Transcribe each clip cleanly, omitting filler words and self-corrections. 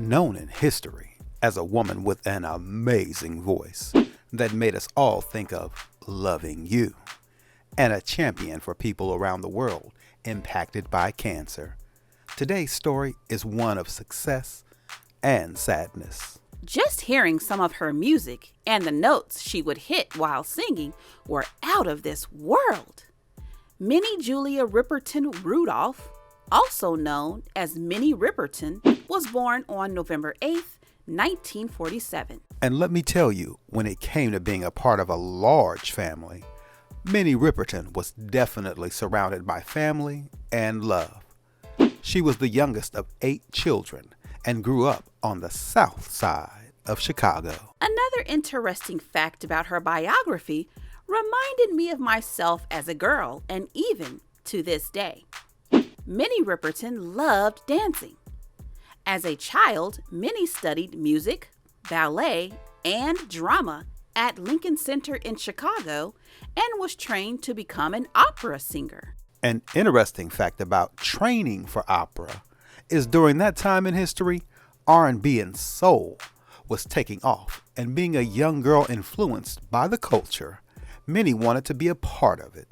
known in history as a woman with an amazing voice that made us all think of Loving You, and a champion for people around the world impacted by cancer. Today's story is one of success and sadness. Just hearing some of her music and the notes she would hit while singing were out of this world. Minnie Julia Riperton Rudolph, also known as Minnie Riperton, was born on November 8th, 1947. And let me tell you, when it came to being a part of a large family, Minnie Riperton was definitely surrounded by family and love. She was the youngest of 8 children and grew up on the south side of Chicago. Another interesting fact about her biography reminded me of myself as a girl, and even to this day. Minnie Riperton loved dancing. As a child, Minnie studied music, ballet, and drama at Lincoln Center in Chicago and was trained to become an opera singer. An interesting fact about training for opera is during that time in history, R&B and soul was taking off, and being a young girl influenced by the culture, Minnie wanted to be a part of it.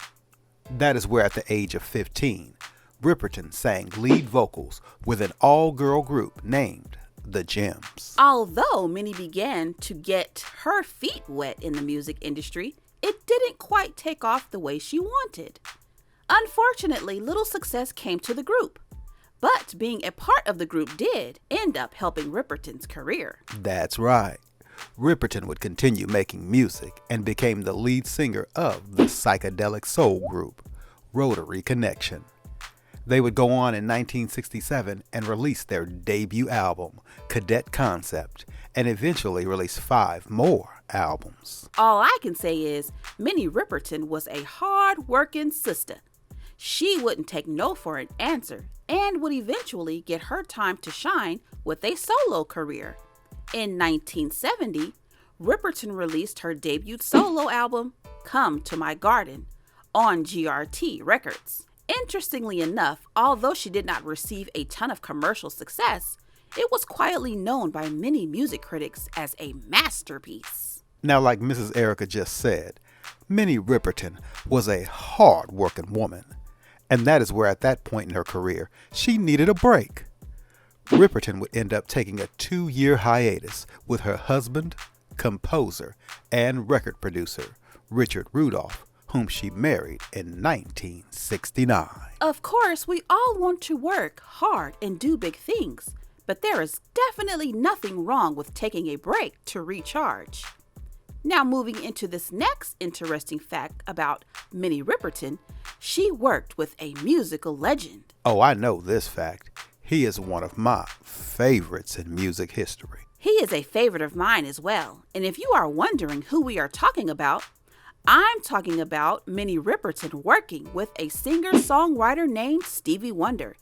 That is where at the age of 15, Riperton sang lead vocals with an all-girl group named The Gems. Although Minnie began to get her feet wet in the music industry, it didn't quite take off the way she wanted. Unfortunately, little success came to the group, but being a part of the group did end up helping Riperton's career. That's right. Riperton would continue making music and became the lead singer of the psychedelic soul group, Rotary Connection. They would go on in 1967 and release their debut album, Cadet Concept, and eventually release 5 more albums. All I can say is Minnie Riperton was a hard-working sister. She wouldn't take no for an answer and would eventually get her time to shine with a solo career. In 1970, Riperton released her debut solo album, Come to My Garden, on GRT Records. Interestingly enough, although she did not receive a ton of commercial success, it was quietly known by many music critics as a masterpiece. Now, like Mrs. Erica just said, Minnie Riperton was a hard-working woman, and that is where at that point in her career, she needed a break. Riperton would end up taking a 2-year hiatus with her husband, composer, and record producer, Richard Rudolph, whom she married in 1969. Of course, we all want to work hard and do big things, but there is definitely nothing wrong with taking a break to recharge. Now, moving into this next interesting fact about Minnie Riperton, she worked with a musical legend. Oh, I know this fact. He is one of my favorites in music history. He is a favorite of mine as well. And if you are wondering who we are talking about, I'm talking about Minnie Riperton working with a singer-songwriter named Stevie Wonder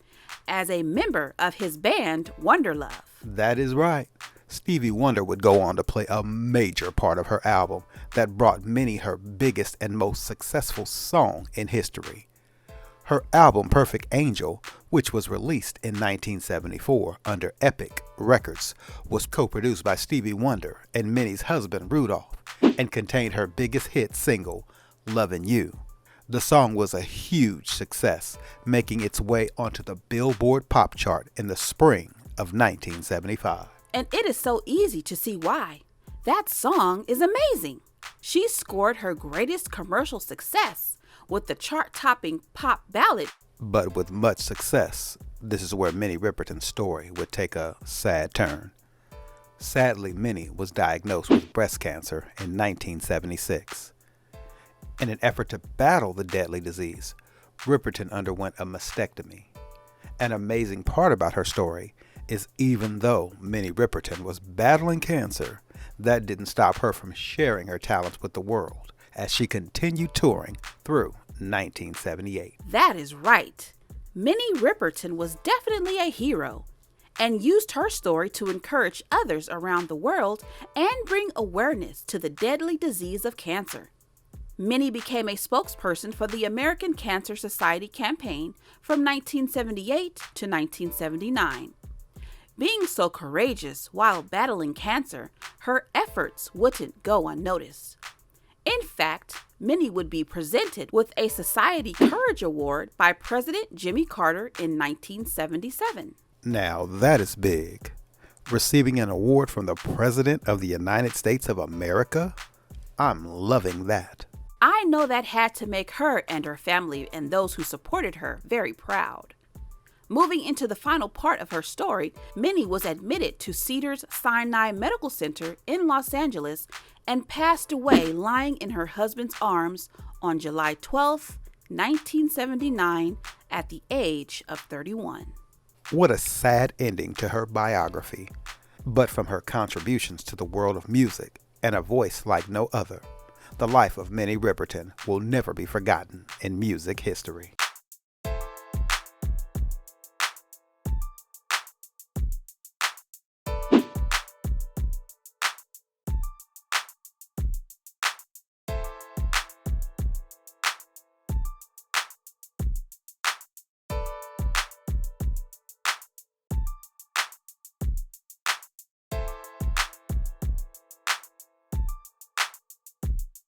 as a member of his band Wonderlove. That is right. Stevie Wonder would go on to play a major part of her album that brought Minnie her biggest and most successful song in history. Her album Perfect Angel, which was released in 1974 under Epic Records, was co-produced by Stevie Wonder and Minnie's husband Rudolph, and contained her biggest hit single, Lovin You. The song was a huge success, making its way onto the Billboard pop chart in the spring of 1975. And it is so easy to see why. That song is amazing. She scored her greatest commercial success with the chart-topping pop ballad. But with much success, this is where Minnie Riperton's story would take a sad turn. Sadly, Minnie was diagnosed with breast cancer in 1976. In an effort to battle the deadly disease, Riperton underwent a mastectomy. An amazing part about her story is even though Minnie Riperton was battling cancer, that didn't stop her from sharing her talents with the world as she continued touring through 1978. That is right. Minnie Riperton was definitely a hero and used her story to encourage others around the world and bring awareness to the deadly disease of cancer. Minnie became a spokesperson for the American Cancer Society campaign from 1978 to 1979. Being so courageous while battling cancer, her efforts wouldn't go unnoticed. In fact, Minnie would be presented with a Society Courage Award by President Jimmy Carter in 1977. Now that is big. Receiving an award from the President of the United States of America? I'm loving that. I know that had to make her and her family and those who supported her very proud. Moving into the final part of her story, Minnie was admitted to Cedars-Sinai Medical Center in Los Angeles and passed away lying in her husband's arms on July 12, 1979, at the age of 31. What a sad ending to her biography. But from her contributions to the world of music and a voice like no other, the life of Minnie Riperton will never be forgotten in music history.